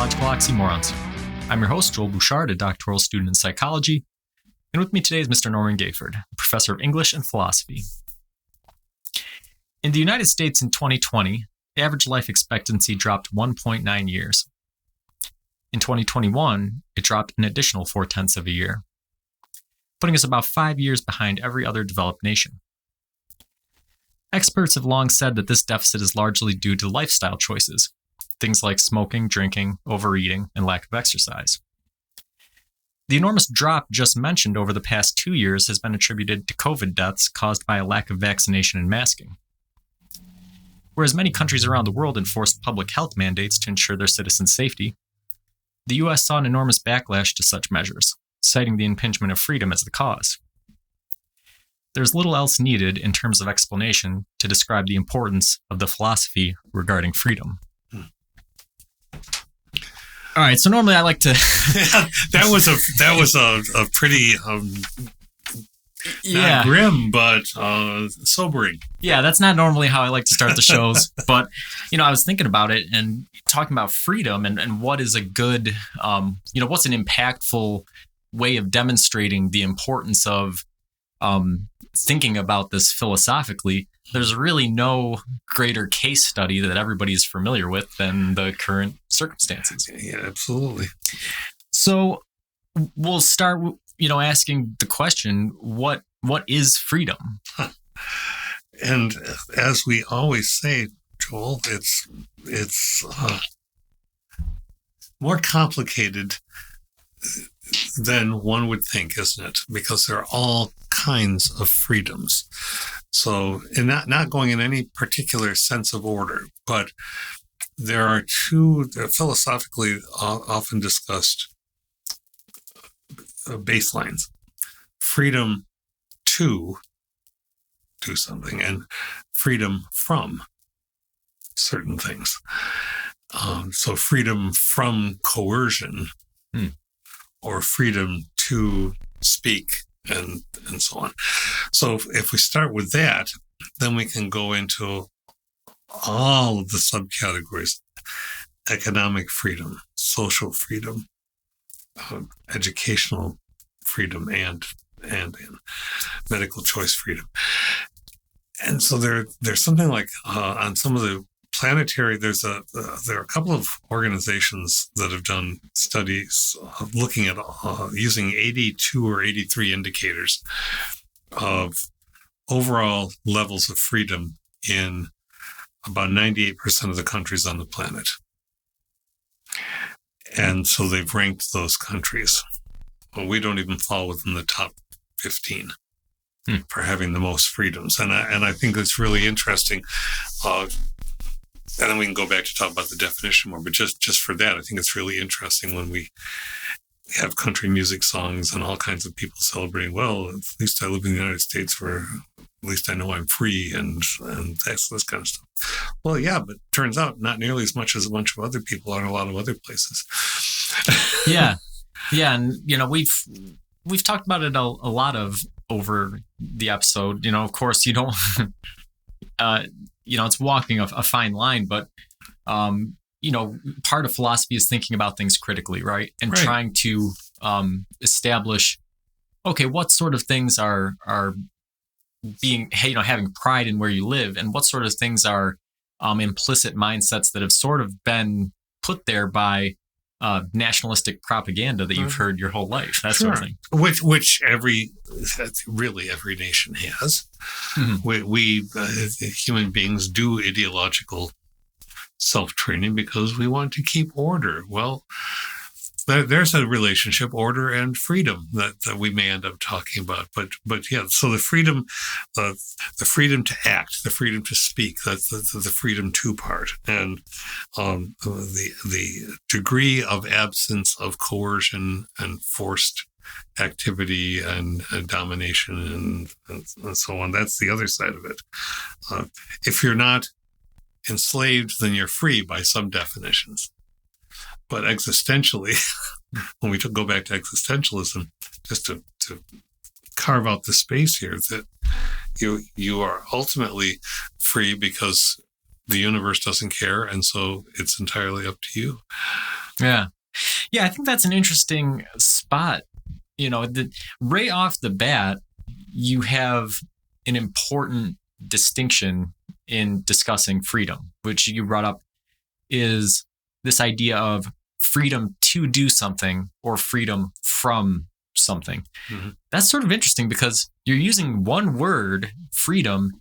Psychological Oxymorons. I'm your host, Joel Bouchard, a doctoral student in psychology, and with me today is Mr. Norman Gayford, a professor of English and philosophy. In the United States in 2020, the average life expectancy dropped 1.9 years. In 2021, it dropped an additional 0.4 of a year, putting us about 5 years behind every other developed nation. Experts have long said that this deficit is largely due to lifestyle choices, things like smoking, drinking, overeating, and lack of exercise. The enormous drop just mentioned over the past 2 years has been attributed to COVID deaths caused by a lack of vaccination and masking. Whereas many countries around the world enforced public health mandates to ensure their citizens' safety, the U.S. saw an enormous backlash to such measures, citing the impingement of freedom as the cause. There's little else needed in terms of explanation to describe the importance of the philosophy regarding freedom. All right, so normally I like to. that was a pretty not grim but sobering. Yeah, that's not normally how I like to start the shows, but I was thinking about it and talking about freedom and what is a good, what's an impactful way of demonstrating the importance of thinking about this philosophically. There's really no greater case study that everybody is familiar with than the current circumstances. Yeah, absolutely. So we'll start, asking the question, what is freedom? And as we always say, Joel, it's more complicated than one would think, isn't it? Because there are all kinds of freedoms. So, and not going in any particular sense of order, but there are two philosophically often discussed baselines: freedom to do something and freedom from certain things. So freedom from coercion or freedom to speak and so on. So if we start with that, then we can go into all of the subcategories: economic freedom, social freedom, educational freedom, and medical choice freedom. And so there's something like on some of the planetary, there are a couple of organizations that have done studies looking at using 82 or 83 indicators of overall levels of freedom in about 98% of the countries on the planet. And so they've ranked those countries. Well, we don't even fall within the top 15 for having the most freedoms. And I think it's really interesting. And then we can go back to talk about the definition more, but just for that, I think it's really interesting when we have country music songs and all kinds of people celebrating, well, at least I live in the United States where at least I know I'm free and that's this kind of stuff. Well, yeah, but turns out not nearly as much as a bunch of other people are in a lot of other places. Yeah. And, we've talked about it a lot over the episode. Of course, you don't... it's walking a fine line, but, part of philosophy is thinking about things critically, right? And trying to establish, okay, what sort of things are being, having pride in where you live, and what sort of things are implicit mindsets that have sort of been put there by nationalistic propaganda that you've heard your whole life, that sort of thing. Which every nation has. Mm-hmm. We human beings do ideological self-training because we want to keep order. Well, there's a relationship, order and freedom that we may end up talking about. But yeah, so the freedom to act, the freedom to speak, that's the freedom to part, and the degree of absence of coercion and forced activity and domination and so on. That's the other side of it. If you're not enslaved, then you're free by some definitions. But existentially, when we go back to existentialism, just to carve out the space here, that you are ultimately free because the universe doesn't care, and so it's entirely up to you. Yeah. Yeah, I think that's an interesting spot. Right off the bat, you have an important distinction in discussing freedom, which you brought up, is this idea of freedom to do something or freedom from something. Mm-hmm. That's sort of interesting because you're using one word, freedom,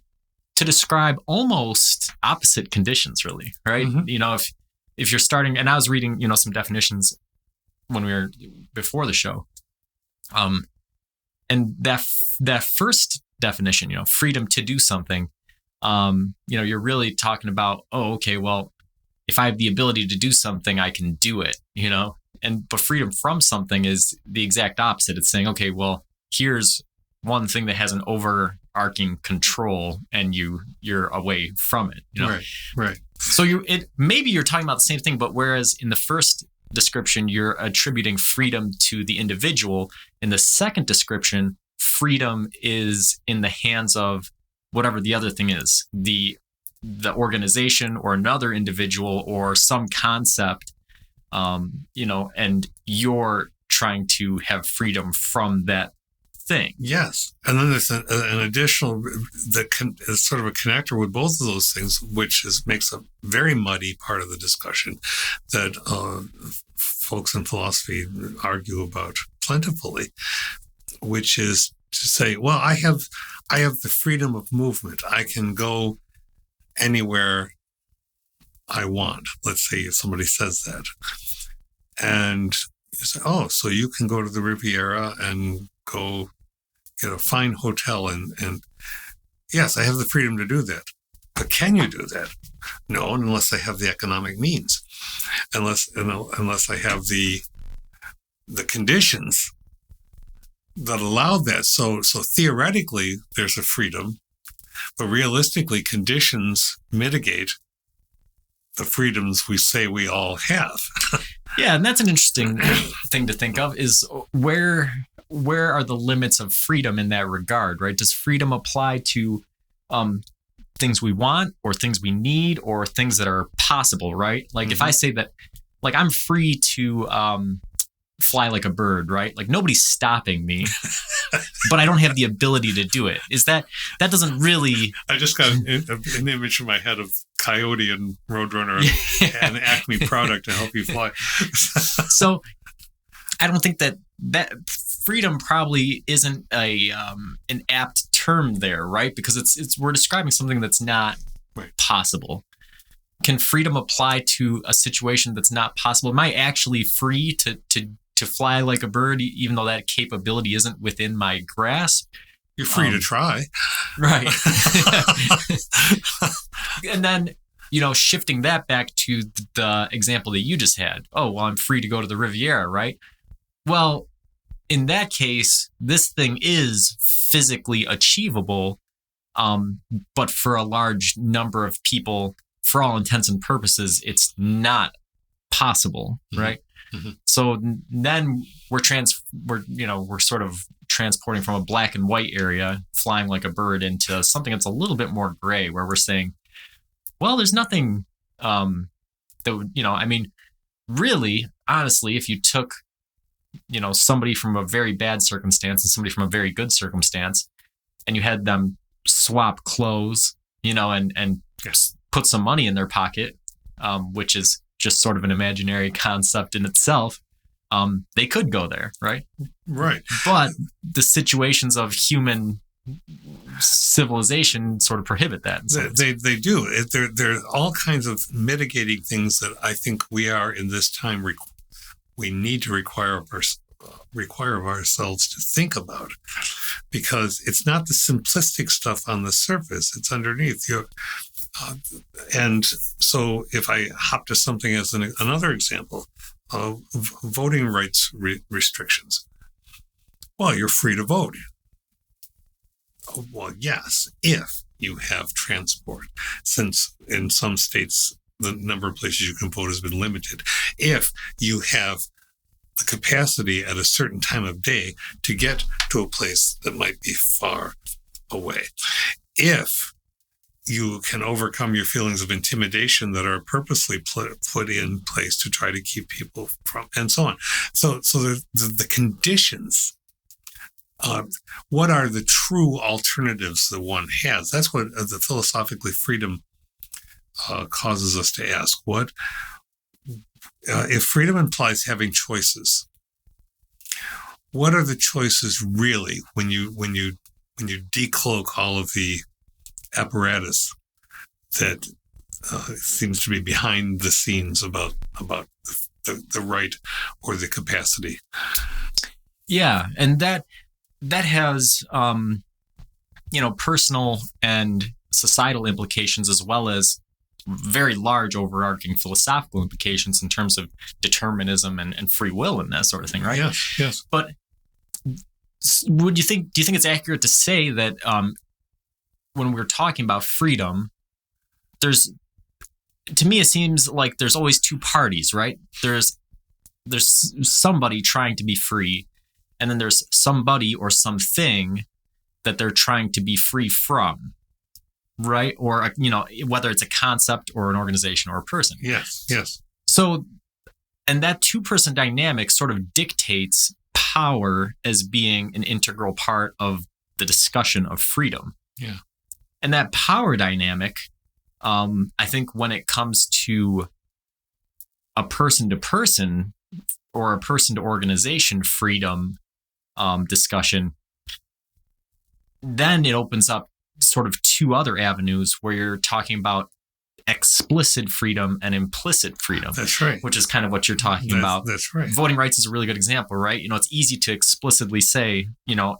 to describe almost opposite conditions, really, right? Mm-hmm. If you're starting, and I was reading, some definitions when we were before the show, and that first definition, freedom to do something, you're really talking about, oh, okay, well, if I have the ability to do something, I can do it, but freedom from something is the exact opposite. It's saying, okay, well, here's one thing that has an overarching control, and you're away from it. Right. So maybe you're talking about the same thing, but whereas in the first description you're attributing freedom to the individual, in the second description, freedom is in the hands of whatever the other thing is, the organization or another individual or some concept, and you're trying to have freedom from that thing. Yes. And then there's an additional, is sort of a connector with both of those things, which makes a very muddy part of the discussion that folks in philosophy argue about plentifully, which is to say, well, I have the freedom of movement. I can go anywhere I want. Let's say if somebody says that. And you say, oh, so you can go to the Riviera and go get a fine hotel. And yes, I have the freedom to do that. But can you do that? No, unless I have the economic means. Unless I have the conditions that allow that. So theoretically, there's a freedom, but realistically, conditions mitigate the freedoms we say we all have. Yeah, and that's an interesting thing to think of, is where are the limits of freedom in that regard, right? Does freedom apply to things we want or things we need or things that are possible, right? Like if I say that, like, I'm free to fly like a bird, right? Like nobody's stopping me, but I don't have the ability to do it. That doesn't really... I just got an image in my head of Coyote and Roadrunner and Acme product to help you fly. So I don't think that freedom probably isn't an apt term there, right? Because we're describing something that's not possible. Can freedom apply to a situation that's not possible? Am I actually free to fly like a bird, even though that capability isn't within my grasp? You're free to try. Right. And then, shifting that back to the example that you just had. Oh, well, I'm free to go to the Riviera, right? Well, in that case, this thing is physically achievable, but for a large number of people, for all intents and purposes, it's not possible, right? Mm-hmm. So then we're sort of transporting from a black and white area, flying like a bird, into something that's a little bit more gray, where we're saying, well, there's nothing really, honestly, if you took, somebody from a very bad circumstance and somebody from a very good circumstance, and you had them swap clothes, and put some money in their pocket, which is just sort of an imaginary concept in itself, they could go there, right? Right. But the situations of human civilization sort of prohibit that. They do. There are all kinds of mitigating things that I think we are in this time. We need to require of ourselves to think about, because it's not the simplistic stuff on the surface. It's underneath. And so if I hop to something as another example of voting rights restrictions, well, you're free to vote. Well, yes, if you have transport, since in some states the number of places you can vote has been limited. If you have the capacity at a certain time of day to get to a place that might be far away. If you can overcome your feelings of intimidation that are purposely put in place to try to keep people from, and so on. So the conditions. What are the true alternatives that one has? That's what the philosophically freedom causes us to ask. What if freedom implies having choices? What are the choices really when you decloak all of the apparatus that seems to be behind the scenes about the right or the capacity? Yeah, and that has personal and societal implications, as well as very large overarching philosophical implications in terms of determinism and free will and that sort of thing, right? Yes. But do you think it's accurate to say that when we're talking about freedom, to me it seems like there's always two parties, right? There's somebody trying to be free, and then there's somebody or something that they're trying to be free from, right? Or whether it's a concept or an organization or a person. Yes. So, and that two-person dynamic sort of dictates power as being an integral part of the discussion of freedom. Yeah. And that power dynamic, I think when it comes to a person-to-person or a person-to-organization freedom discussion, then it opens up sort of two other avenues where you're talking about explicit freedom and implicit freedom. That's right. Which is kind of what you're talking about. That's right. Voting rights is a really good example, right? It's easy to explicitly say,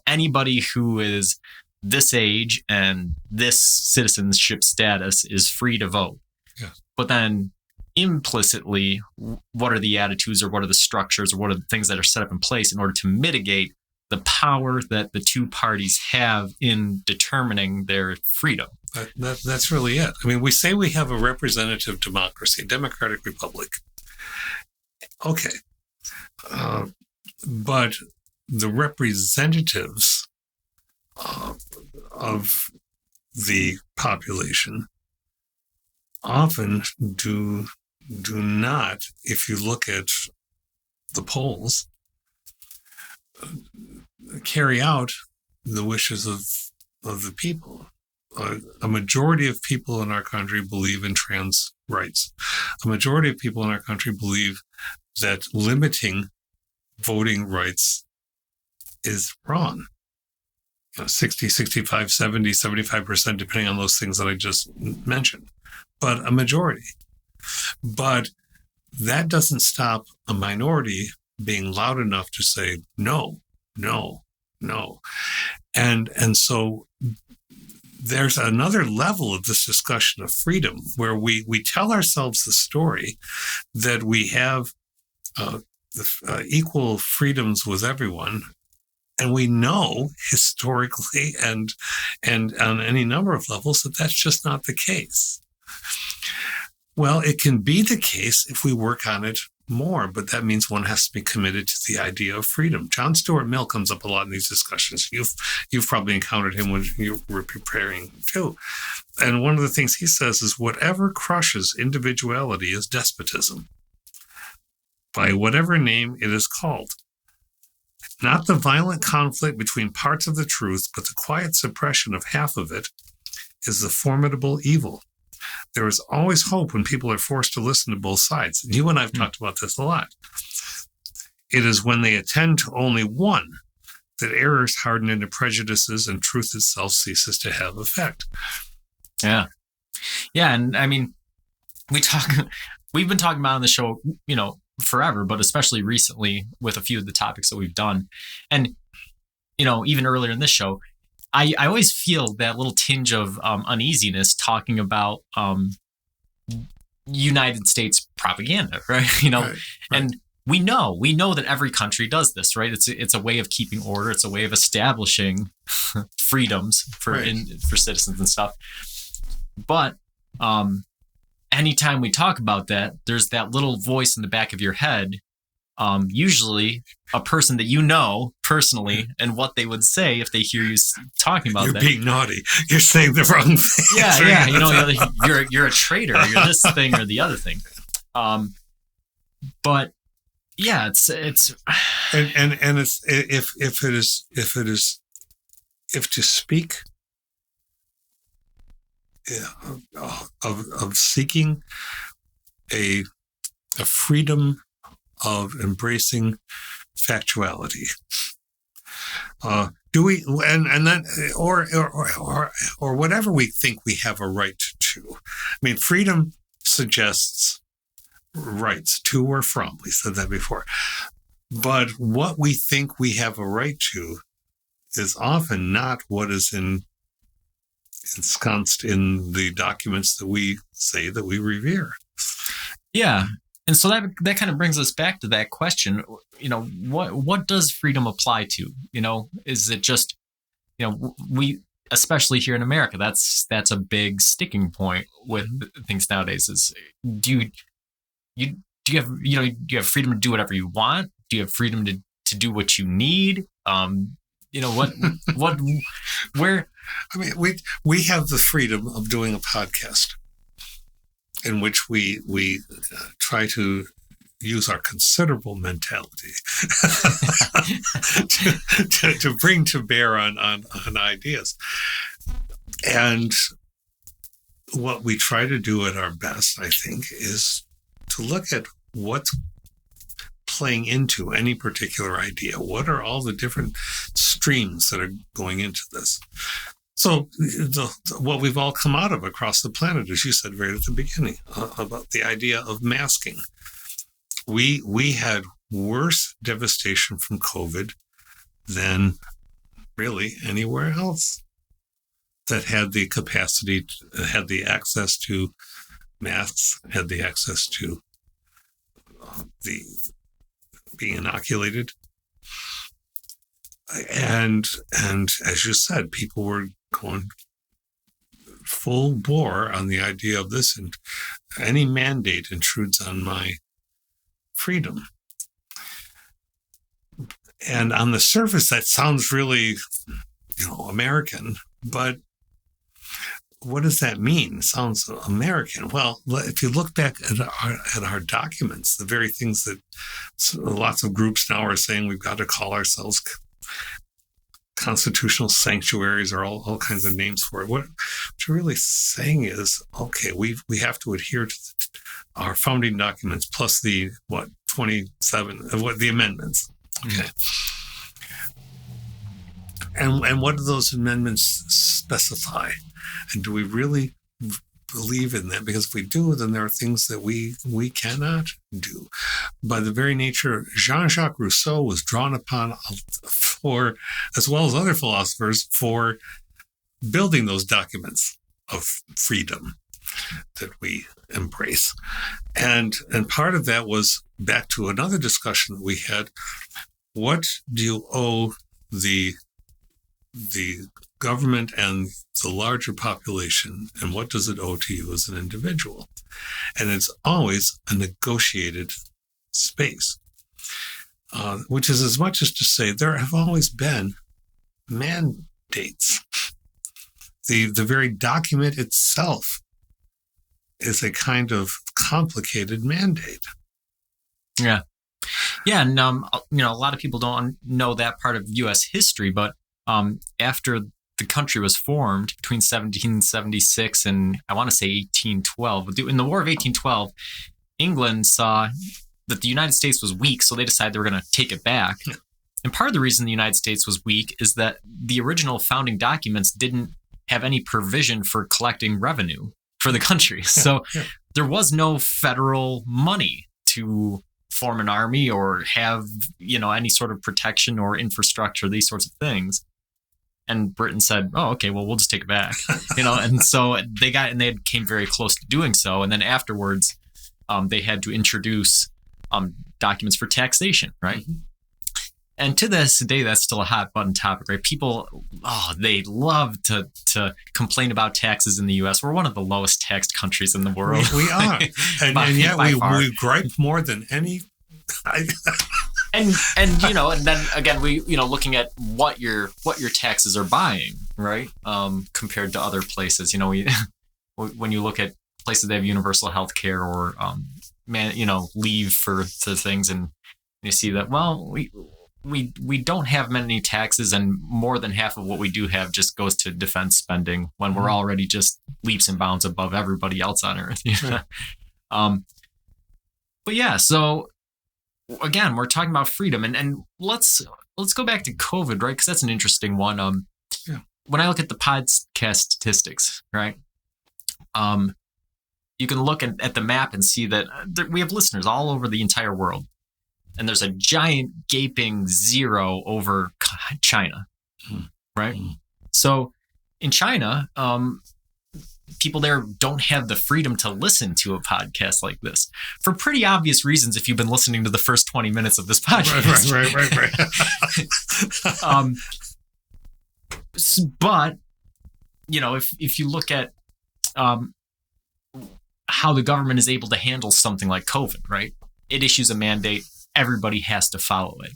anybody who is this age and this citizenship status is free to vote. Yeah. But then implicitly, what are the attitudes or what are the structures or what are the things that are set up in place in order to mitigate the power that the two parties have in determining their freedom? That's really it. I mean, we say we have a representative democracy, a democratic republic. Okay. But the representatives of the population often do not, if you look at the polls, carry out the wishes of the people. A majority of people in our country believe in trans rights. A majority of people in our country believe that limiting voting rights is wrong. 60, 65, 70, 75%, depending on those things that I just mentioned. But a majority. But that doesn't stop a minority being loud enough to say, no. And so there's another level of this discussion of freedom where we tell ourselves the story that we have equal freedoms with everyone. And we know historically and on any number of levels that that's just not the case. Well, it can be the case if we work on it more, but that means one has to be committed to the idea of freedom. John Stuart Mill comes up a lot in these discussions. You've probably encountered him when you were preparing too. And one of the things he says is whatever crushes individuality is despotism, by whatever name it is called. Not the violent conflict between parts of the truth, but the quiet suppression of half of it is the formidable evil. There is always hope when people are forced to listen to both sides. You and I have talked about this a lot. It is when they attend to only one that errors harden into prejudices and truth itself ceases to have effect. Yeah. Yeah. And I mean, we've been talking about on the show, forever, but especially recently with a few of the topics that we've done. And, even earlier in this show, I always feel that little tinge of uneasiness talking about United States propaganda, right? Right. And we know that every country does this, right? It's a way of keeping order. It's a way of establishing freedoms for citizens and stuff. But anytime we talk about that, there's that little voice in the back of your head usually a person that you know personally and what they would say if they hear you talking about that. You're being naughty. You're saying the wrong thing. Yeah. You're a traitor. You're this thing or the other thing. But yeah, it's if to speak of seeking a freedom of embracing factuality. Do we and then or whatever we think we have a right to? I mean, freedom suggests rights to or from. We said that before. But what we think we have a right to is often not what is ensconced in the documents that we say that we revere. Yeah. And so that kind of brings us back to that question, what does freedom apply to? Is it just, we, especially here in America, that's a big sticking point with things nowadays is do you have freedom to do whatever you want? Do you have freedom to do what you need? Where? I mean, we have the freedom of doing a podcast in which we try to use our considerable mentality to bring to bear on ideas. And what we try to do at our best, I think, is to look at what's playing into any particular idea. What are all the different streams that are going into this? So what we've all come out of across the planet, as you said right at the beginning, about the idea of masking. We had worse devastation from COVID than really anywhere else that had the capacity, had the access to masks, had the access to the being inoculated. And as you said, people were going full bore on the idea of this, and any mandate intrudes on my freedom. And on the surface, that sounds really, American, but what does that mean? It sounds American. Well, if you look back at our documents, the very things that lots of groups now are saying we've got to call ourselves constitutional sanctuaries or all kinds of names for it. What you're really saying is, okay, we have to adhere to our founding documents plus the 27 the amendments. Okay. And what do those amendments specify? And do we really believe in that? Because if we do, then there are things that we cannot do. By the very nature, Jean-Jacques Rousseau was drawn upon for, as well as other philosophers, for building those documents of freedom that we embrace. And part of that was back to another discussion that we had. What do you owe the government and the larger population, and what does it owe to you as an individual? And it's always a negotiated space, which is as much as to say there have always been mandates. The very document itself is a kind of complicated mandate. Yeah. Yeah, and a lot of people don't know that part of U.S. history, but after the country was formed between 1776 and I want to say 1812, in the War of 1812, England saw that the United States was weak, so they decided they were going to take it back. Yeah. And part of the reason the United States was weak is that the original founding documents didn't have any provision for collecting revenue for the country. So there was no federal money to form an army or have, any sort of protection or infrastructure, these sorts of things. And Britain said, oh, okay, well, we'll just take it back, and so they came very close to doing so. And then afterwards, they had to introduce documents for taxation, right? Mm-hmm. And to this day, that's still a hot button topic, right? People, they love to complain about taxes in the U.S. We're one of the lowest taxed countries in the world. We are. And yet we gripe more than any And then again, we looking at what your taxes are buying, right? Compared to other places, when you look at places that have universal health care or leave for things, and you see that we don't have many taxes, and more than half of what we do have just goes to defense spending when we're already just leaps and bounds above everybody else on earth. But yeah, so again, we're talking about freedom, and let's go back to COVID, right? Because that's an interesting one. When I look at the podcast statistics, right? You can look at the map and see that we have listeners all over the entire world. And there's a giant gaping zero over China, right? So in China, people there don't have the freedom to listen to a podcast like this for pretty obvious reasons if you've been listening to the first 20 minutes of this podcast. Right. But, if you look at how the government is able to handle something like COVID, right? It issues a mandate. Everybody has to follow it.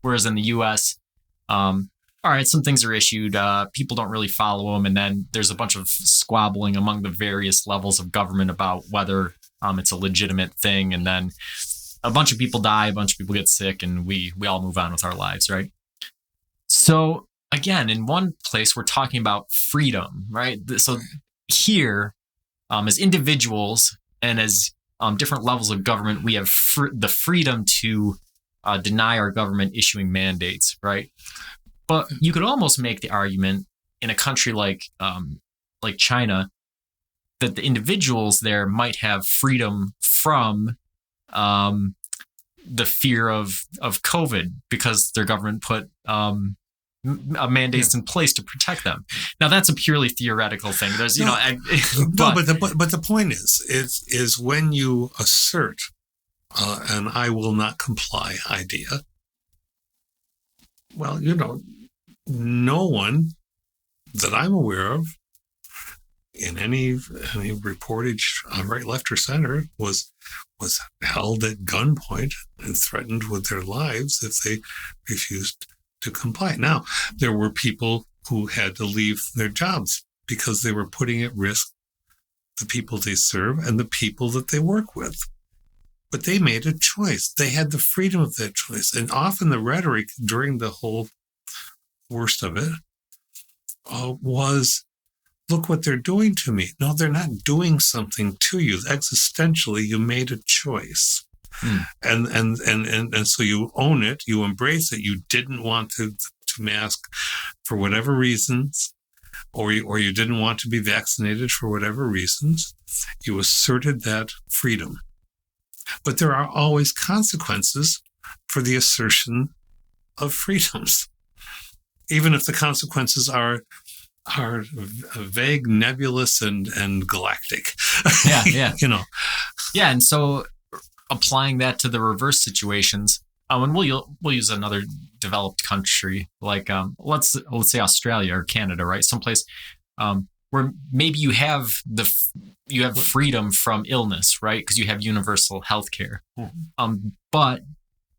Whereas in the U.S., all right, some things are issued. People don't really follow them. And then there's a bunch of squabbling among the various levels of government about whether it's a legitimate thing. And then a bunch of people die, a bunch of people get sick, and we all move on with our lives, right? So again, in one place, we're talking about freedom, right? So here, as individuals and as different levels of government, we have the freedom to deny our government issuing mandates, right? But you could almost make the argument in a country like China that the individuals there might have freedom from the fear of COVID because their government put mandates in place to protect them. Now that's a purely theoretical thing. There's but the point is when you assert an "I will not comply" idea. Well, no one that I'm aware of in any reportage on right, left, or center was held at gunpoint and threatened with their lives if they refused to comply. Now, there were people who had to leave their jobs because they were putting at risk the people they serve and the people that they work with. But they made a choice. They had the freedom of that choice. And often the rhetoric during the whole worst of it was, look what they're doing to me. No, they're not doing something to you. Existentially, you made a choice. And so you own it, you embrace it. You didn't want to mask for whatever reasons, or you didn't want to be vaccinated for whatever reasons. You asserted that freedom. But there are always consequences for the assertion of freedoms, even if the consequences are vague, nebulous, and galactic. Yeah. Yeah, and so applying that to the reverse situations, and we'll use another developed country like let's say Australia or Canada, right? Someplace where maybe you have freedom from illness, right? Because you have universal health care, but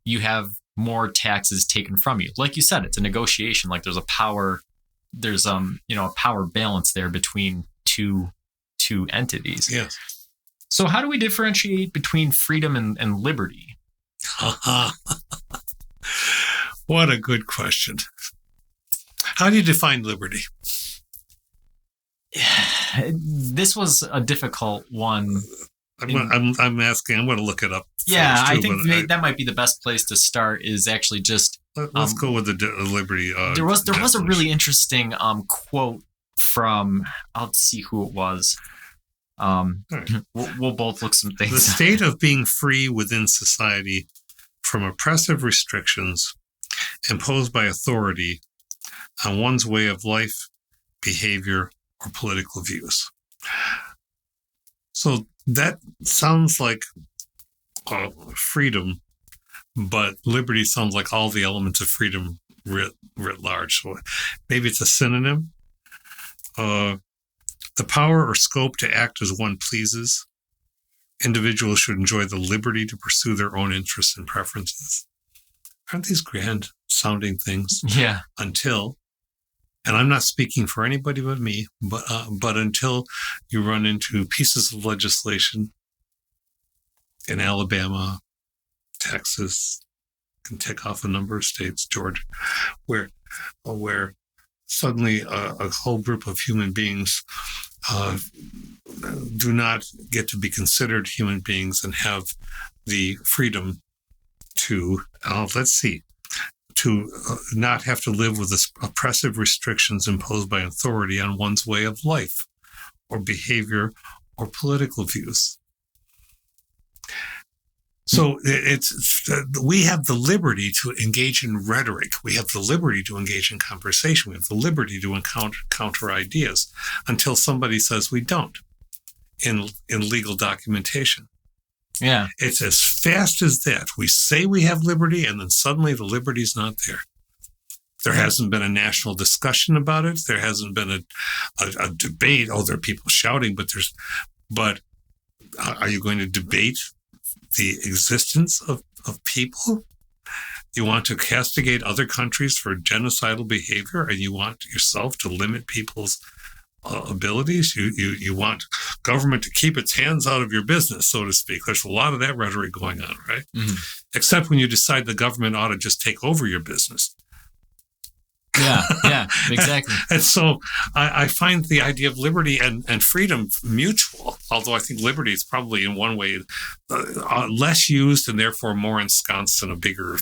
you have more taxes taken from you. Like you said, it's a negotiation. Like there's a power balance there between two entities. Yes. So how do we differentiate between freedom and liberty? What a good question. How do you define liberty? This was a difficult one. I'm asking. I'm going to look it up. Yeah, I think that might be the best place to start. Is actually just let's go with the liberty. There was a really interesting quote from, I'll see who it was. Right. We'll both look some things. The state of being free within society from oppressive restrictions imposed by authority on one's way of life, behavior, or political views. So that sounds like freedom, but liberty sounds like all the elements of freedom writ large. So maybe it's a synonym. The power or scope to act as one pleases, individuals should enjoy the liberty to pursue their own interests and preferences. Aren't these grand sounding things? Yeah. Until, and I'm not speaking for anybody but me, but until you run into pieces of legislation in Alabama, Texas, can tick off a number of states, Georgia, where suddenly a whole group of human beings do not get to be considered human beings and have the freedom to, to not have to live with the oppressive restrictions imposed by authority on one's way of life or behavior or political views. So we have the liberty to engage in rhetoric. We have the liberty to engage in conversation. We have the liberty to counter ideas until somebody says we don't in legal documentation. Yeah. It's as fast as that. We say we have liberty, and then suddenly the liberty's not there. There hasn't been a national discussion about it. There hasn't been a debate. Oh, there are people shouting, but are you going to debate the existence of people? You want to castigate other countries for genocidal behavior, and you want yourself to limit people's abilities. You want government to keep its hands out of your business, so to speak. There's a lot of that rhetoric going on, right? Mm-hmm. Except when you decide the government ought to just take over your business. Yeah, exactly. And so I find the idea of liberty and freedom mutual, although I think liberty is probably in one way less used and therefore more ensconced in a bigger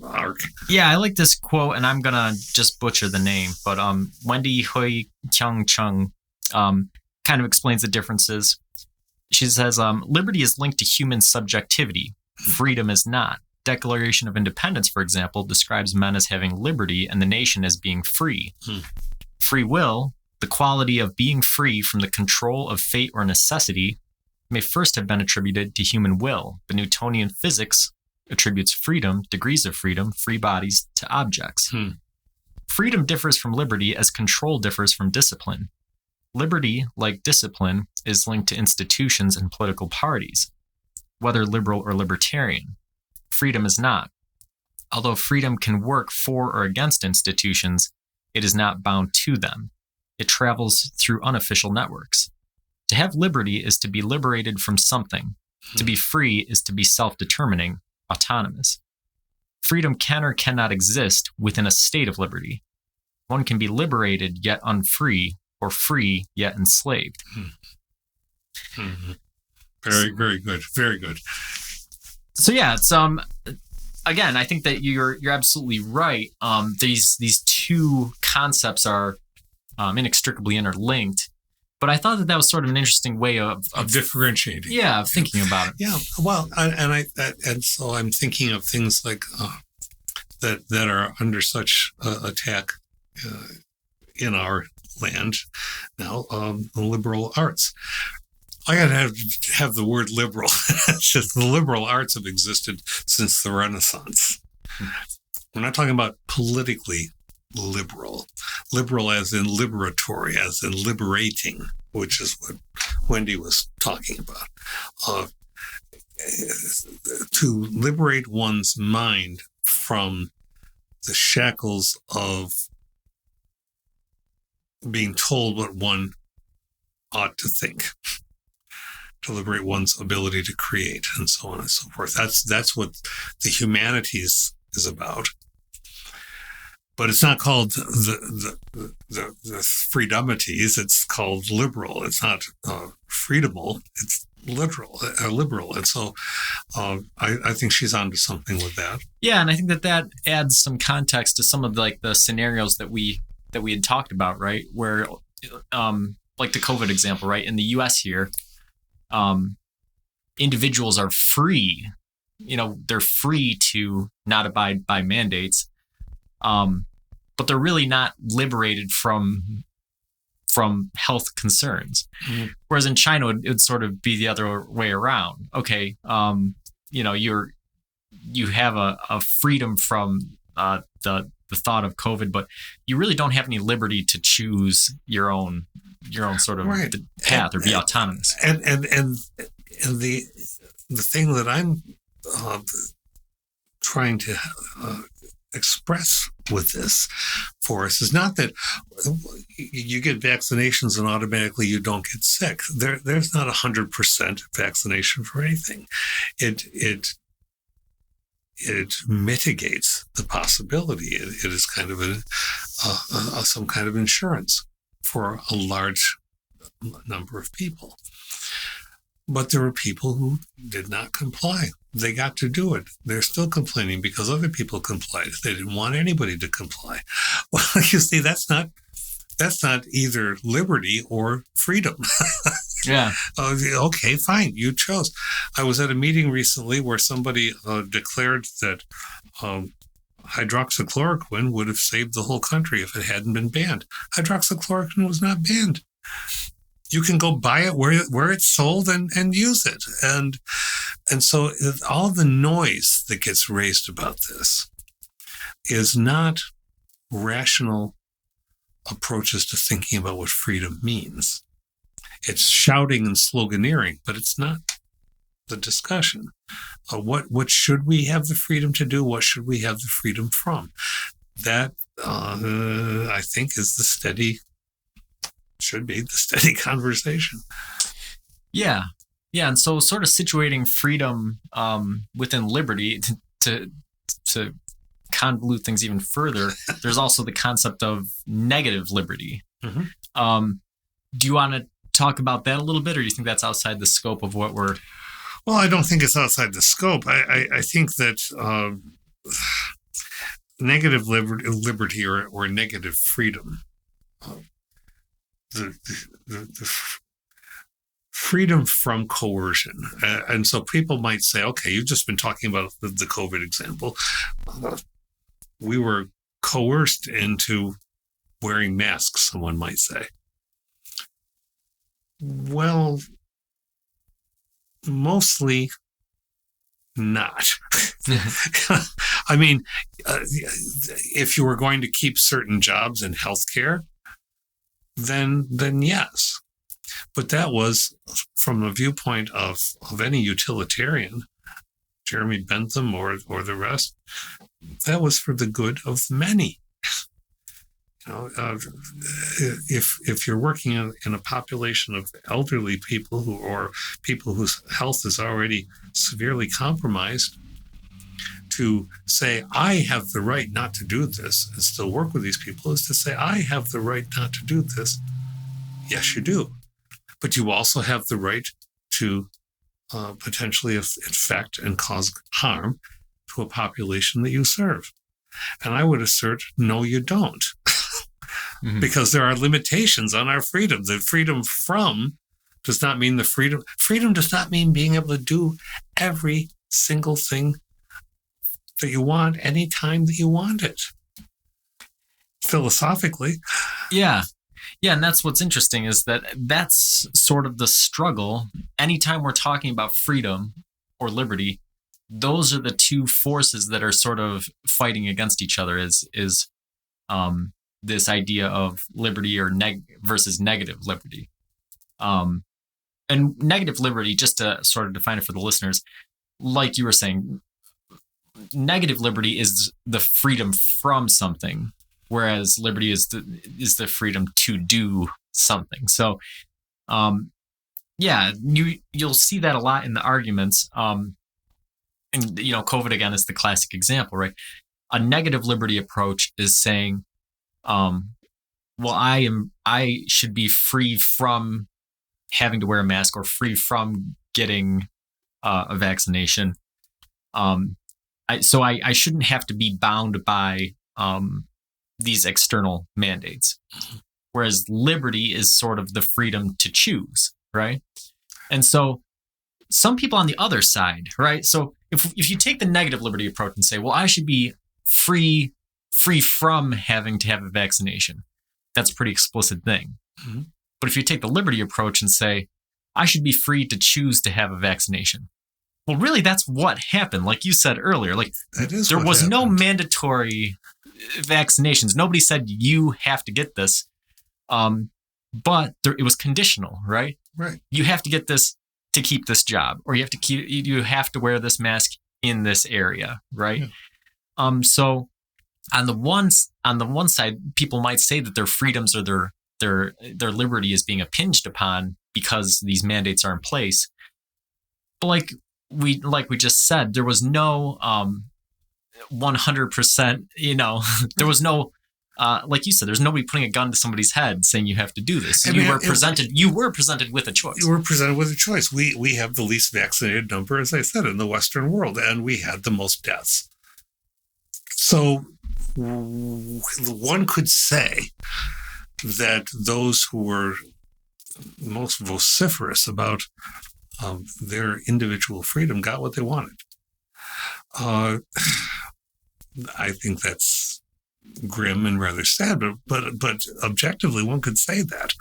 arc. Yeah, I like this quote, and I'm going to just butcher the name, but Wendy Hui Kyung Chung kind of explains the differences. She says, liberty is linked to human subjectivity. Freedom is not. Declaration of Independence, for example, describes men as having liberty and the nation as being free. Free will, the quality of being free from the control of fate or necessity, may first have been attributed to human will, but Newtonian physics attributes freedom, degrees of freedom, free bodies, to objects. Freedom differs from liberty as control differs from discipline. Liberty, like discipline, is linked to institutions and political parties, whether liberal or libertarian. Freedom is not. Although freedom can work for or against institutions, it is not bound to them. It travels through unofficial networks. To have liberty is to be liberated from something. To be free is to be self-determining, autonomous. Freedom can or cannot exist within a state of liberty. One can be liberated yet unfree, or free yet enslaved. Mm-hmm. Very, very good. Very good. So yeah, it's again, I think that you're absolutely right. These two concepts are inextricably interlinked, but I thought that was sort of an interesting way of differentiating. Yeah, of thinking about it. Yeah, well, and so I'm thinking of things like that are under such attack in our land now. The liberal arts. I got to have the word liberal. It's just the liberal arts have existed since the Renaissance. We're not talking about politically liberal. Liberal as in liberatory, as in liberating, which is what Wendy was talking about. To liberate one's mind from the shackles of being told what one ought to think. To liberate one's ability to create, and so on and so forth. That's what the humanities is about. But it's not called the freedomities. It's called liberal. It's not freedomable. It's liberal. And so I think she's onto something with that. Yeah, and I think that adds some context to some of the scenarios that we had talked about, right? Where like the COVID example, right? In the U.S. here. Individuals are free, they're free to not abide by mandates, but they're really not liberated from health concerns. Mm-hmm. Whereas in China, it would sort of be the other way around. Okay, you have a freedom from the thought of COVID, but you really don't have any liberty to choose your own sort of right. path or be autonomous. And the thing that I'm trying to express with this for us is not that you get vaccinations and automatically you don't get sick. There's not 100% vaccination for anything. It mitigates the possibility. It is kind of some kind of insurance for a large number of people. But there were people who did not comply. They got to do it. They're still complaining because other people complied. They didn't want anybody to comply. Well, you see, that's not either liberty or freedom. Yeah. Okay, fine. You chose. I was at a meeting recently where somebody declared that hydroxychloroquine would have saved the whole country if it hadn't been banned. Hydroxychloroquine was not banned. You can go buy it where it's sold and use it. And so all the noise that gets raised about this is not rational approaches to thinking about what freedom means. It's shouting and sloganeering, but it's not the discussion. What should we have the freedom to do? What should we have the freedom from? That, I think, is should be the steady conversation. Yeah. Yeah. And so sort of situating freedom within liberty to convolute things even further, there's also the concept of negative liberty. Mm-hmm. Do you want to talk about that a little bit, or do you think that's outside the scope of what we're... Well, I don't think it's outside the scope. I think that negative liberty or negative freedom, the freedom from coercion. And so people might say, okay, you've just been talking about the COVID example. We were coerced into wearing masks, someone might say. Well, mostly not. I mean, if you were going to keep certain jobs in healthcare, then yes. But that was from the viewpoint of any utilitarian, Jeremy Bentham or the rest, that was for the good of many. If you're working in a population of elderly people or people whose health is already severely compromised, to say, I have the right not to do this and still work with these people is to say, I have the right not to do this. Yes, you do. But you also have the right to potentially infect and cause harm to a population that you serve. And I would assert, no, you don't. Mm-hmm. Because there are limitations on our freedom. The freedom from does not mean the freedom. Freedom does not mean being able to do every single thing that you want anytime that you want it. Philosophically. Yeah. Yeah, and that's what's interesting is that's sort of the struggle. Anytime we're talking about freedom or liberty, those are the two forces that are sort of fighting against each other is this idea of liberty or versus negative liberty. And negative liberty, just to sort of define it for the listeners, like you were saying, negative liberty is the freedom from something, whereas liberty is the freedom to do something. So, you'll see that a lot in the arguments. And COVID again is the classic example, right? A negative liberty approach is saying, I should be free from having to wear a mask or free from getting a vaccination. I shouldn't have to be bound by these external mandates. Whereas liberty is sort of the freedom to choose, right? And so some people on the other side, right? So if you take the negative liberty approach and say, well, I should be free from having to have a vaccination, that's a pretty explicit thing. Mm-hmm. But if you take the liberty approach and say, I should be free to choose to have a vaccination, well, really, that's what happened. Like you said earlier, there was no mandatory vaccinations. Nobody said you have to get this. but it was conditional, right? Right. You have to get this to keep this job, or you have to wear this mask in this area, right? Yeah. So on the one side, people might say that their freedoms or their liberty is being impinged upon because these mandates are in place. But like we just said, there was no 100%, there was no like you said, there's nobody putting a gun to somebody's head saying you have to do this. You were presented with a choice. You were presented with a choice. We have the least vaccinated number, as I said, in the Western world, and we had the most deaths. So one could say that those who were most vociferous about their individual freedom got what they wanted. I think that's grim and rather sad, but objectively one could say that.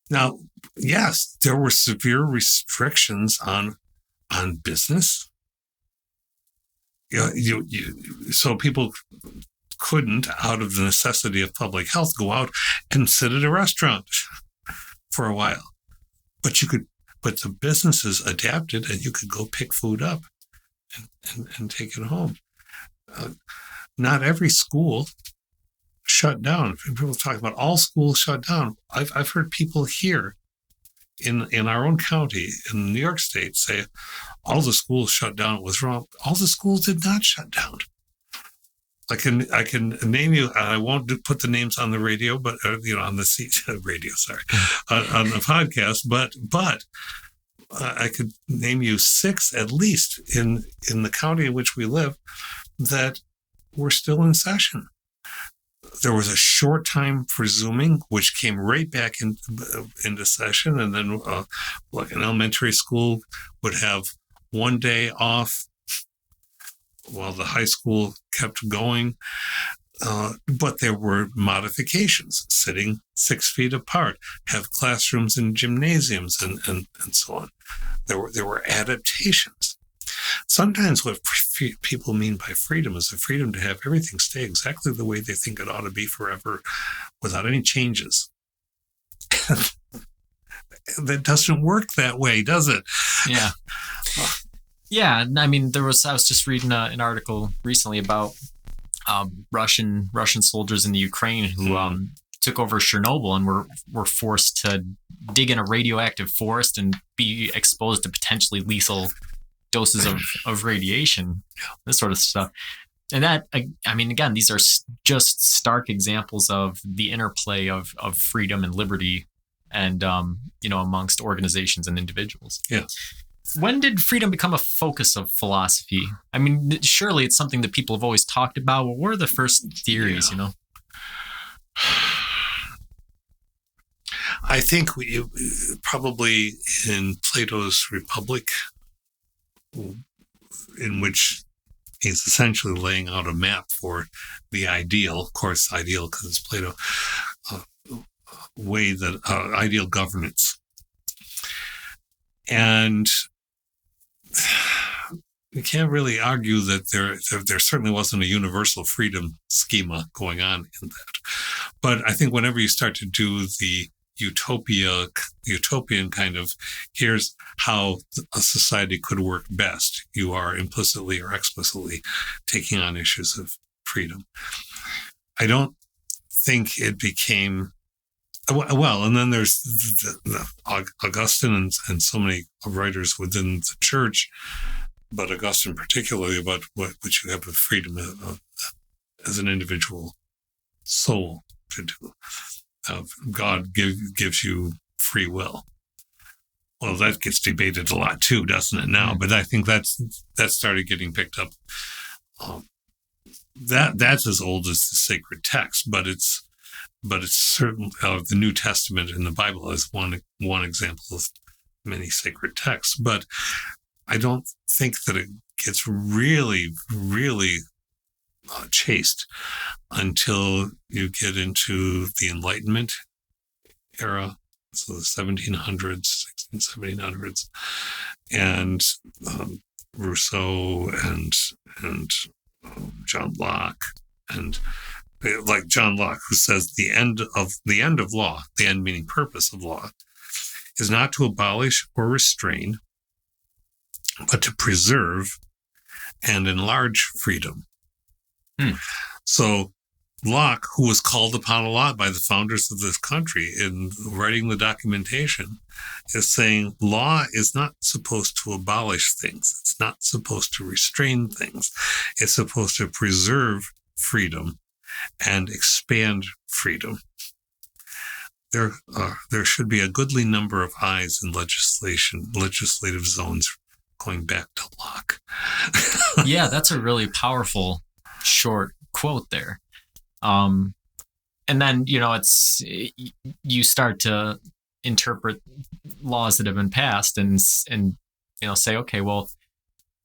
Now, yes, there were severe restrictions on business. So people couldn't, out of the necessity of public health, go out and sit at a restaurant for a while. But the businesses adapted, and you could go pick food up and take it home. Not every school shut down. People talk about all schools shut down. I've heard people here in our own county in New York State say all the schools shut down. It was wrong. All the schools did not shut down. I can name you. I won't put the names on the radio, but on the radio. Sorry, on the podcast. But I could name you 6 at least in the county in which we live that were still in session. There was a short time for Zooming, which came right back into session, and then like an elementary school would have one day off while the high school kept going. But there were modifications, sitting 6 feet apart, have classrooms and gymnasiums, and so on. There were adaptations. Sometimes what people mean by freedom is the freedom to have everything stay exactly the way they think it ought to be forever without any changes. That doesn't work that way, does it? Yeah. Yeah. I mean, I was just reading an article recently about Russian soldiers in the Ukraine who took over Chernobyl and were forced to dig in a radioactive forest and be exposed to potentially lethal doses of radiation, this sort of stuff. And that, I mean, again, these are just stark examples of the interplay of freedom and liberty and, amongst organizations and individuals. Yeah. When did freedom become a focus of philosophy? I mean, surely it's something that people have always talked about. What were the first theories, I think we probably in Plato's Republic, in which he's essentially laying out a map for the ideal, of course, ideal because it's Plato, way that ideal governance. And you can't really argue that there certainly wasn't a universal freedom schema going on in that. But I think whenever you start to do the utopian kind of, here's how a society could work best, you are implicitly or explicitly taking on issues of freedom. I don't think it became, well, and then there's the Augustine and so many writers within the church, but Augustine particularly, about what you have with freedom as an individual soul to do. God gives you free will. Well, that gets debated a lot too, doesn't it now? But I think that started getting picked up. That's as old as the sacred text, but it's certain the New Testament in the Bible is one example of many sacred texts. But I don't think that it gets really, really chaste until you get into the Enlightenment era, so the 1700s, 1700s, and Rousseau and John Locke and like John Locke, who says the end of law, the end meaning purpose of law, is not to abolish or restrain, but to preserve and enlarge freedom. So Locke, who was called upon a lot by the founders of this country in writing the documentation, is saying law is not supposed to abolish things. It's not supposed to restrain things. It's supposed to preserve freedom and expand freedom. There should be a goodly number of eyes in legislative zones going back to Locke. Yeah, that's a really powerful short quote there. And then, it's, you start to interpret laws that have been passed and say, okay, well,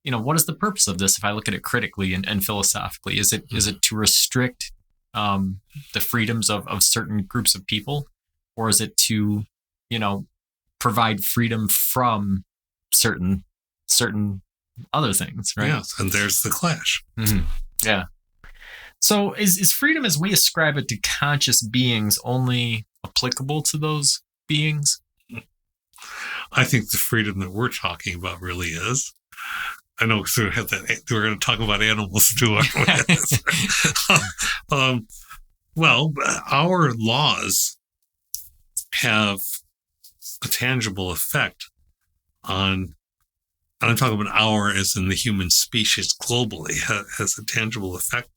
what is the purpose of this? If I look at it critically and philosophically, is it to restrict the freedoms of certain groups of people, or is it to, provide freedom from certain other things, right? Yes, and there's the clash. Mm-hmm. Yeah. So is freedom as we ascribe it to conscious beings only applicable to those beings? I think the freedom that we're talking about really is. I know we're going to talk about animals too, aren't we? Well, our laws have a tangible effect on, and I'm talking about our as in the human species globally, has a tangible effect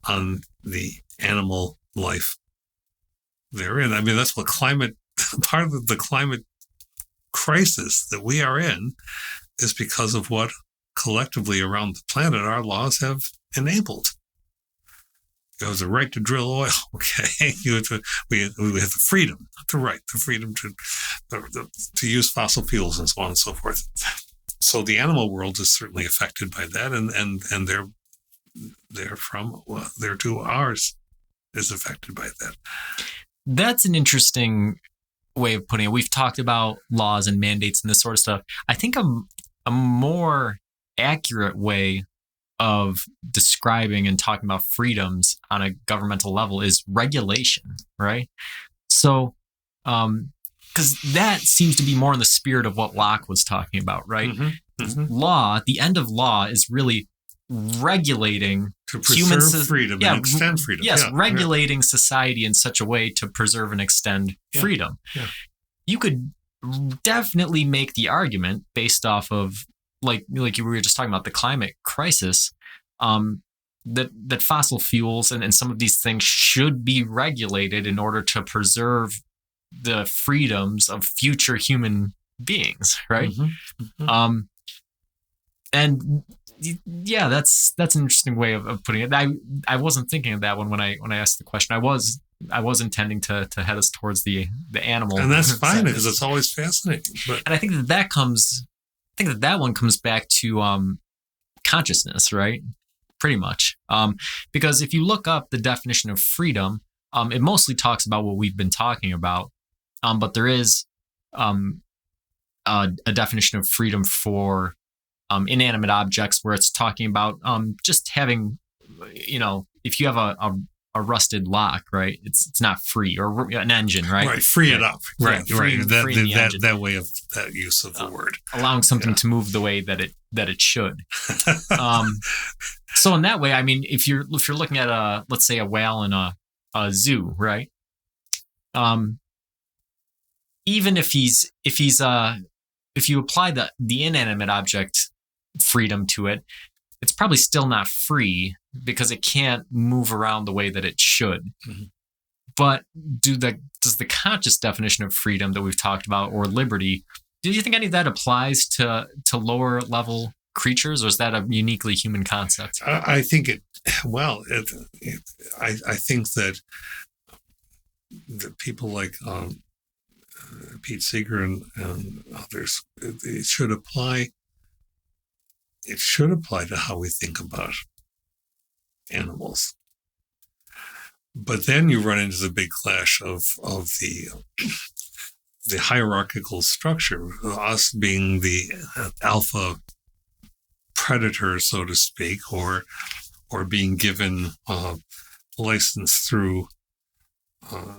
on the animal life therein. I mean, that's what part of the climate crisis that we are in is because of what collectively around the planet our laws have enabled. You have the right to drill oil, okay? We have the freedom, not the right, the freedom to use fossil fuels and so on and so forth. So the animal world is certainly affected by that, and their too ours is affected by that. That's an interesting way of putting it. We've talked about laws and mandates and this sort of stuff. I think a more accurate way of describing and talking about freedoms on a governmental level is regulation, right? So, because that seems to be more in the spirit of what Locke was talking about, right? Mm-hmm. Mm-hmm. Law, the end of law is really regulating to preserve freedom and extend freedom. Yes, regulating society in such a way to preserve and extend freedom. Yeah. You could definitely make the argument based off of like you were just talking about the climate crisis, that fossil fuels and some of these things should be regulated in order to preserve the freedoms of future human beings, right? Mm-hmm. Mm-hmm. And yeah, that's an interesting way of putting it. I wasn't thinking of that one when I asked the question. I was intending to head us towards the animal, and that's fine because it's always fascinating. And I think that one comes back to consciousness, right? Pretty much, because if you look up the definition of freedom, it mostly talks about what we've been talking about, but there is a definition of freedom for inanimate objects where it's talking about just having, if you have a rusted lock, right? It's not free, or an engine, right? Right, free it up. Right. That way of that use of the word, allowing something to move the way that it should. So in that way, I mean, if you're looking at let's say a whale in a zoo, right? Even if you apply the inanimate object freedom to it, it's probably still not free because it can't move around the way that it should. Mm-hmm. But does the conscious definition of freedom that we've talked about, or liberty, do you think any of that applies to lower level creatures, or is that a uniquely human concept? I think I think that the people like Pete Seeger and others, it should apply to how we think about animals. But then you run into the big clash of the hierarchical structure, us being the alpha predator, so to speak, or being given licensed through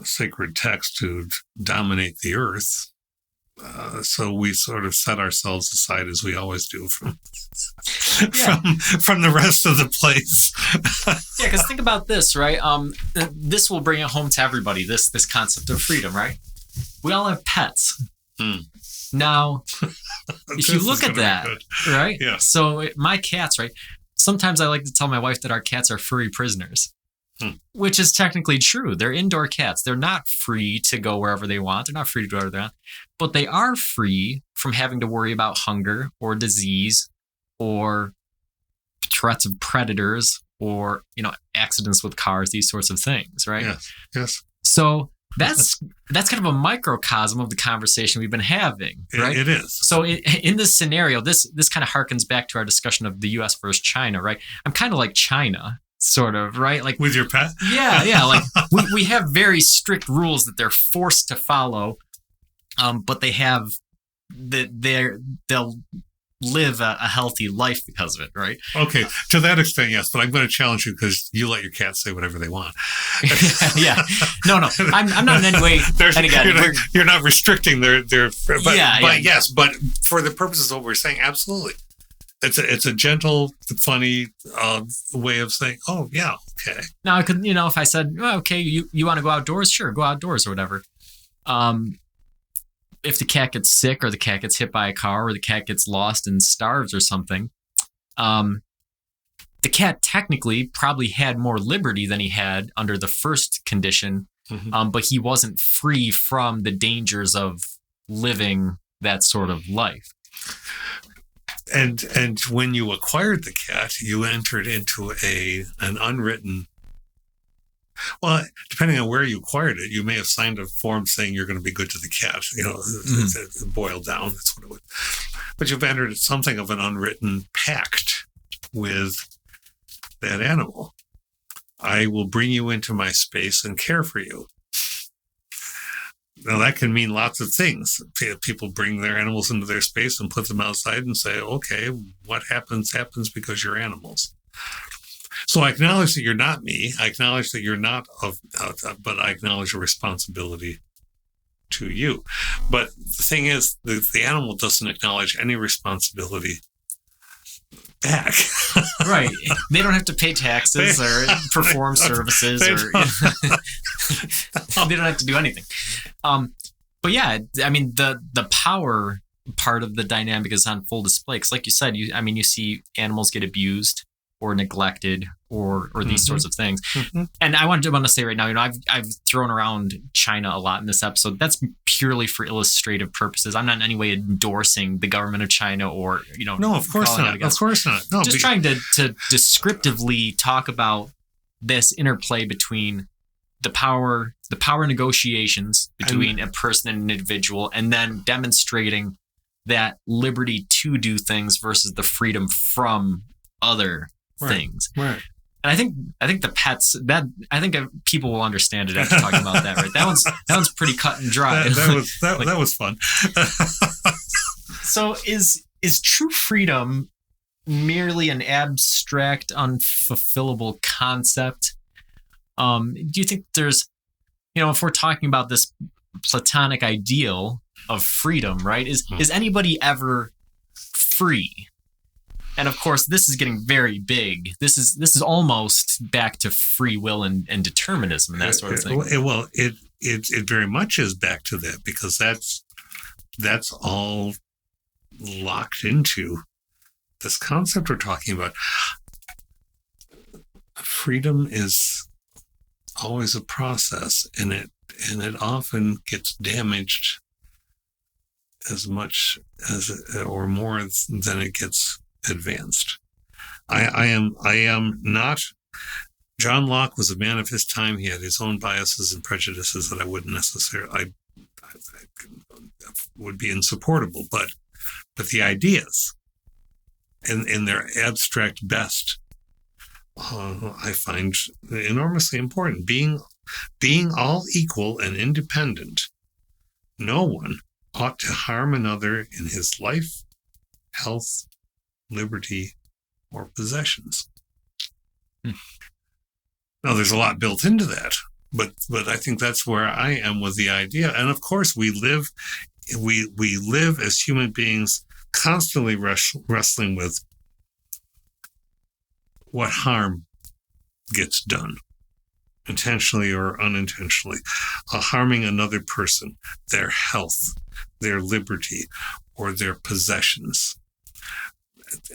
sacred text to dominate the earth. So we sort of set ourselves aside, as we always do, from the rest of the place. Yeah, because think about this, right? This will bring it home to everybody. This concept of freedom, right? We all have pets. Now, if you look at that, right? Yeah. So my cats, right? Sometimes I like to tell my wife that our cats are furry prisoners. Which is technically true. They're indoor cats. They're not free to go wherever they want. They're not free to go wherever they want. But they are free from having to worry about hunger or disease or threats of predators or, accidents with cars, these sorts of things, right? Yes. So that's kind of a microcosm of the conversation we've been having, right? It is. So in this scenario, this kind of harkens back to our discussion of the U.S. versus China, right? I'm kind of like China. Sort of, right? Like with your pet? Yeah. Like we have very strict rules that they're forced to follow, but they'll live a healthy life because of it, right? Okay, to that extent, yes. But I'm going to challenge you because you let your cats say whatever they want. Yeah. No. I'm not in any way. You're not restricting their. But yes, but for the purposes of what we're saying, absolutely. It's a gentle, funny way of saying, oh, yeah, okay. Now, I could, if I said, oh, okay, you want to go outdoors? Sure, go outdoors or whatever. If the cat gets sick or the cat gets hit by a car or the cat gets lost and starves or something, the cat technically probably had more liberty than he had under the first condition, but he wasn't free from the dangers of living that sort of life. And when you acquired the cat, you entered into an unwritten. Well, depending on where you acquired it, you may have signed a form saying you're going to be good to the cat. It boiled down. That's what it was. But you've entered something of an unwritten pact with that animal. I will bring you into my space and care for you. Now, that can mean lots of things. People bring their animals into their space and put them outside and say, okay, what happens because you're animals. So I acknowledge that you're not me. I acknowledge that you're not but I acknowledge a responsibility to you. But the thing is, the animal doesn't acknowledge any responsibility back. Right. They don't have to pay taxes or perform services or they don't have to do anything. But yeah, I mean, the power part of the dynamic is on full display. Because like you said, you see animals get abused or neglected or these sorts of things. And I want to say right now, I've thrown around China a lot in this episode. That's purely for illustrative purposes. I'm not in any way endorsing the government of China or, No, of course not. Of course not. No, just trying to descriptively talk about this interplay between the power negotiations between a person and an individual, and then demonstrating that liberty to do things versus the freedom from other things. Right. And I think the pets I think people will understand it after talking about that, right? That one's pretty cut and dry. That was fun. So is true freedom merely an abstract, unfulfillable concept? Do you think there's, if we're talking about this Platonic ideal of freedom, right? Is anybody ever free? And of course, this is getting very big. This is almost back to free will and determinism and that sort of thing. Well, it very much is back to that, because that's all locked into this concept we're talking about. Freedom is always a process, and it often gets damaged as much as or more than it gets advanced. I am not. John Locke was a man of his time. He had his own biases and prejudices that I wouldn't necessarily. I would be insupportable, but the ideas, in their abstract best, I find enormously important. Being all equal and independent, no one ought to harm another in his life, health, liberty, or possessions. Now, there's a lot built into that, but I think that's where I am with the idea. And of course, we live as human beings, constantly wrestling with what harm gets done, intentionally or unintentionally, harming another person, their health, their liberty, or their possessions.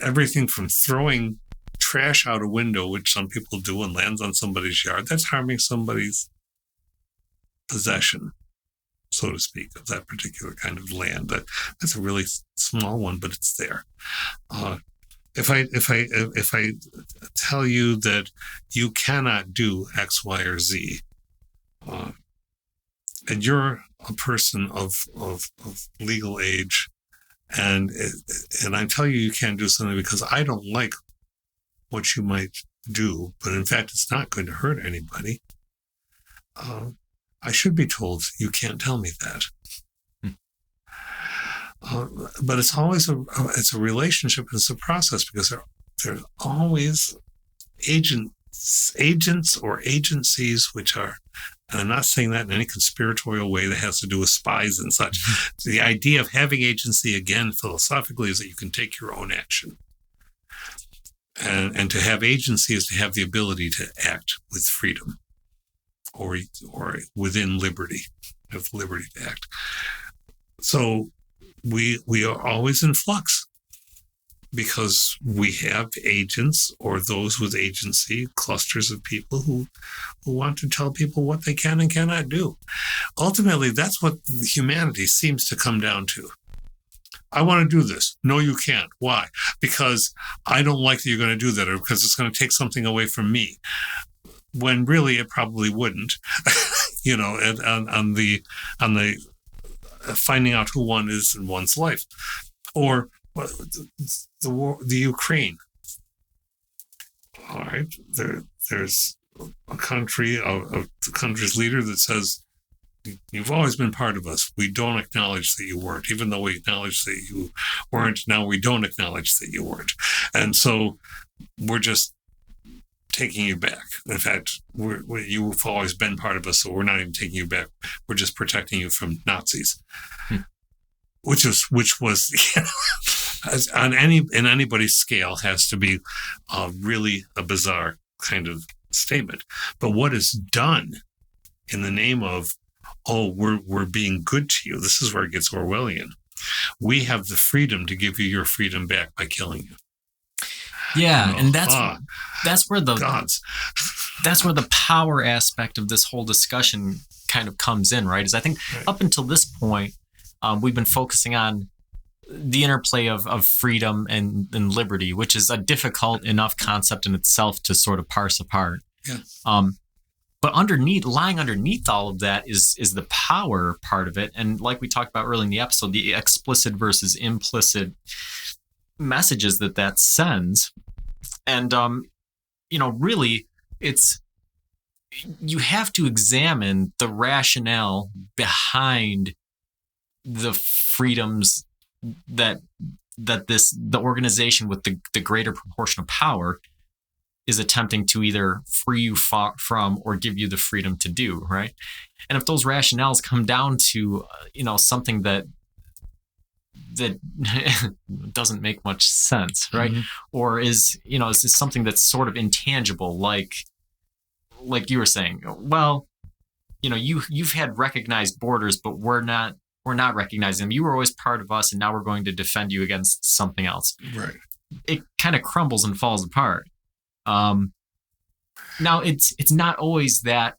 Everything from throwing trash out a window, which some people do and lands on somebody's yard, that's harming somebody's possession, so to speak, of that particular kind of land. That's a really small one, but it's there. If I tell you that you cannot do X, Y, or Z, and you're a person of legal age, and I tell you can't do something because I don't like what you might do, but in fact it's not going to hurt anybody, I should be told you can't tell me that. But it's always it's a relationship, it's a process, because there's always agents or agencies which are, and I'm not saying that in any conspiratorial way that has to do with spies and such. The idea of having agency, again, philosophically, is that you can take your own action. And to have agency is to have the ability to act with freedom or within liberty, have liberty to act. So we are always in flux because we have agents or those with agency, clusters of people who want to tell people what they can and cannot do. Ultimately, that's what humanity seems to come down to. I want to do this. No, you can't. Why? Because I don't like that you're going to do that, or because it's going to take something away from me. When really it probably wouldn't. On the finding out who one is in one's life, or the war, the Ukraine. All right, there's a country, the country's leader that says, "You've always been part of us. We don't acknowledge that you weren't, even though we acknowledge that you weren't. Now we don't acknowledge that you weren't, and so we're just taking you back. In fact, you've always been part of us, so we're not even taking you back. We're just protecting you from Nazis," which was in anybody's scale has to be really a bizarre kind of statement. But what is done in the name of, oh, we're being good to you. This is where it gets Orwellian. We have the freedom to give you your freedom back by killing you. Yeah, and that's where the power aspect of this whole discussion kind of comes in, right? Is I think up until this point, we've been focusing on the interplay of freedom and liberty, which is a difficult enough concept in itself to sort of parse apart. Yeah. But lying underneath all of that is the power part of it. And like we talked about earlier in the episode, the explicit versus implicit messages that sends. And, really, you have to examine the rationale behind the freedoms that the organization with the greater proportion of power is attempting to either free you from or give you the freedom to do, right? And if those rationales come down to, something that doesn't make much sense, right? Mm-hmm. Or is this something that's sort of intangible, like you were saying, well, you've had recognized borders, but we're not recognizing them. You were always part of us, and now we're going to defend you against something else. Right. It kind of crumbles and falls apart. Now it's not always that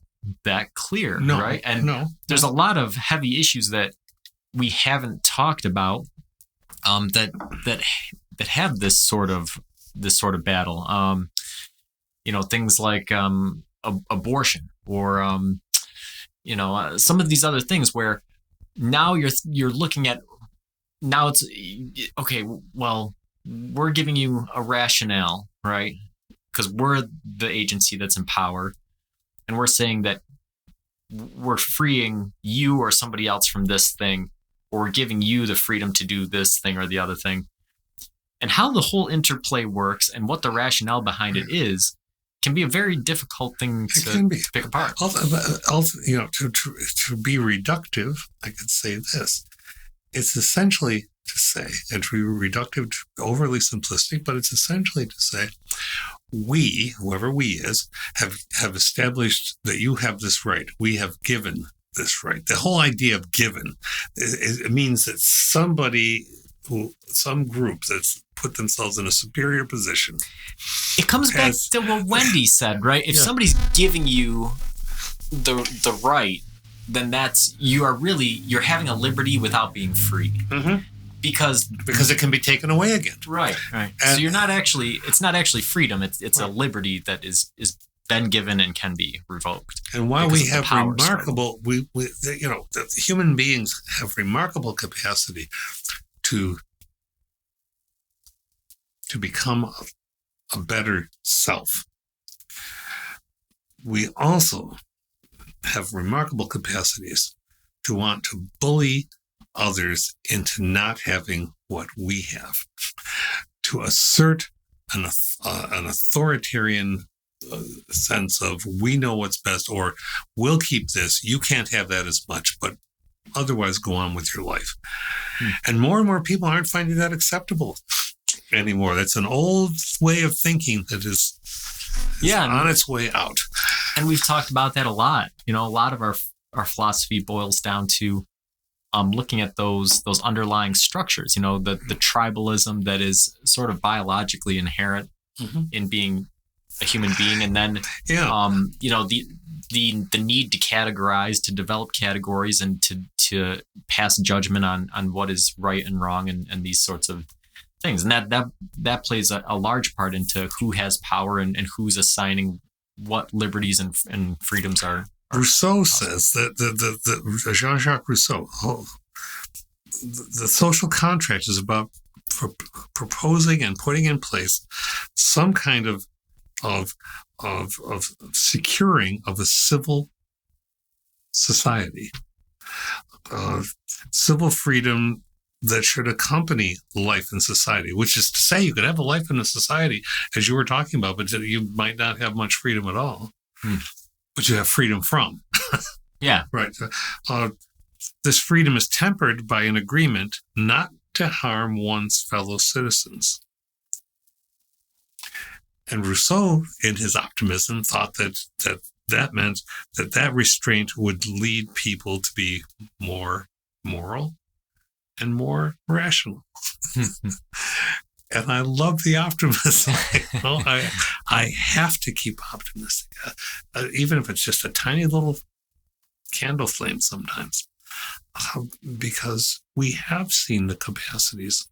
clear, right? And there's a lot of heavy issues that we haven't talked about that have this sort of battle. Things like abortion, or some of these other things where now you're looking at, now it's okay. Well, we're giving you a rationale, right? Because we're the agency that's in power, and we're saying that we're freeing you or somebody else from this thing, or we're giving you the freedom to do this thing or the other thing. And how the whole interplay works and what the rationale behind it is can be a very difficult thing to pick apart. Also, to be reductive, I could say this. It's essentially to say, and to be reductive, overly simplistic, but it's essentially to say, we, whoever we is, have established that you have this right. We have given this right. The whole idea of given, it means that some group that's put themselves in a superior position. It comes back to what Wendy said, right? If somebody's giving you the right, then you're having a liberty without being free. Mm-hmm. Because it can be taken away again. Right. And so it's not actually freedom. It's a liberty that is been given and can be revoked. And while we have remarkable, the human beings have remarkable capacity to become a better self. We also have remarkable capacities to want to bully others into not having what we have, to assert an authoritarian sense of we know what's best, or we'll keep this, you can't have that as much, but otherwise go on with your life. And more people aren't finding that acceptable anymore. That's an old way of thinking that is on its way out. And we've talked about that a lot. A lot of our philosophy boils down to looking at those underlying structures, the tribalism that is sort of biologically inherent in being a human being. And then, the need to categorize, to develop categories, and to pass judgment on what is right and wrong and these sorts of things. And that plays a large part into who has power and who's assigning what liberties and freedoms are. Rousseau says that Jean-Jacques Rousseau, the social contract is about proposing and putting in place some kind of securing of a civil society, civil freedom that should accompany life in society, which is to say you could have a life in a society, as you were talking about, but you might not have much freedom at all. But you have freedom from. Yeah. Right. This freedom is tempered by an agreement not to harm one's fellow citizens. And Rousseau, in his optimism, thought that meant that restraint would lead people to be more moral and more rational. And I love the optimism. I have to keep optimistic, even if it's just a tiny little candle flame sometimes, because we have seen the capacities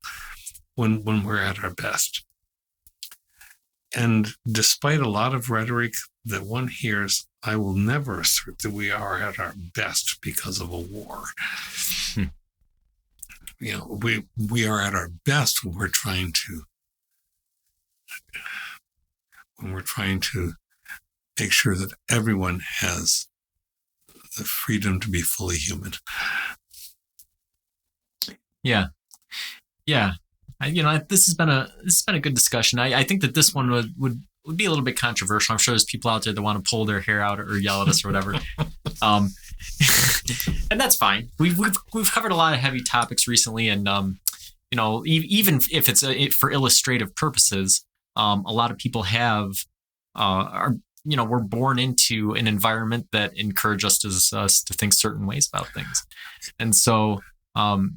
when we're at our best. And despite a lot of rhetoric that one hears, I will never assert that we are at our best because of a war. We are at our best when we're trying to make sure that everyone has the freedom to be fully human. Yeah. This has been a good discussion. I think that this one would be a little bit controversial. I'm sure there's people out there that want to pull their hair out or yell at us or whatever. And that's fine. We've covered a lot of heavy topics recently, and even if it's for illustrative purposes, a lot of people we're born into an environment that encourages us to think certain ways about things, and so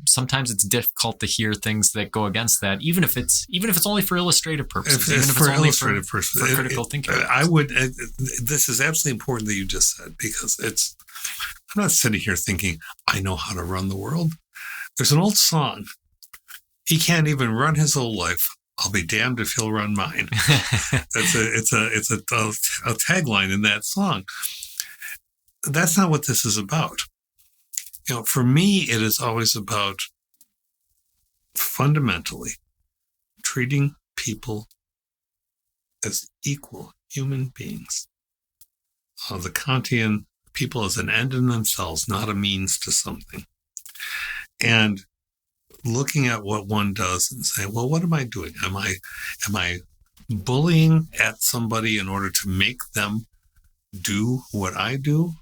sometimes it's difficult to hear things that go against that, even if it's only for illustrative purposes, even if it's only for critical thinking. This is absolutely important that you just said, because I'm not sitting here thinking I know how to run the world. There's an old song. He can't even run his old life. I'll be damned if he'll run mine. It's a tagline in that song. That's not what this is about. For me, it is always about fundamentally treating people as equal human beings. The Kantian people as an end in themselves, not a means to something. And looking at what one does and saying, well, what am I doing? Am I bullying at somebody in order to make them do what I do?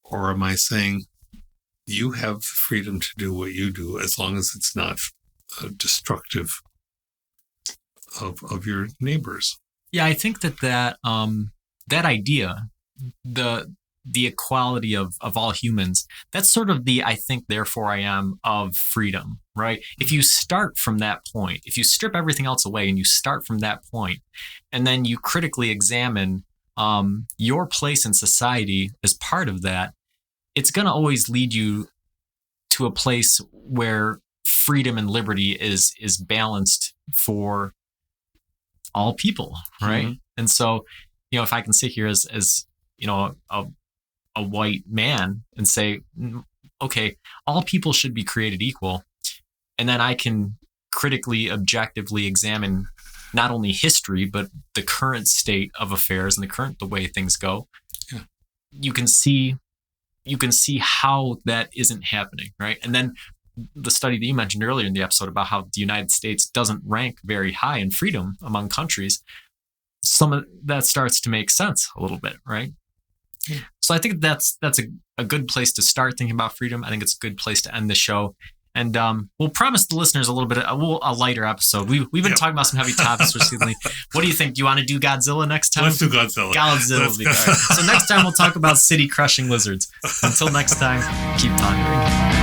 Or am I saying you have the freedom to do what you do as long as it's not destructive of your neighbors? Yeah, I think that idea, the equality of all humans, that's sort of the I think therefore I am of freedom, right? If you start from that point, if you strip everything else away and you start from that point, and then you critically examine your place in society as part of that, it's going to always lead you to a place where freedom and liberty is balanced for all people, right? Mm-hmm. And so, if I can sit here as a white man and say, okay, all people should be created equal, and then I can critically, objectively examine not only history but the current state of affairs and the way things go. Yeah. You can see how that isn't happening, right? And then the study that you mentioned earlier in the episode about how the United States doesn't rank very high in freedom among countries, some of that starts to make sense a little bit, right? Yeah. So I think that's a good place to start thinking about freedom. I think it's a good place to end the show. And we'll promise the listeners a little bit of a lighter episode. We've been talking about some heavy topics recently. What do you think? Do you want to do Godzilla next time? Let's do Godzilla. Will be all right. So next time we'll talk about city crushing lizards. Until next time, keep pondering.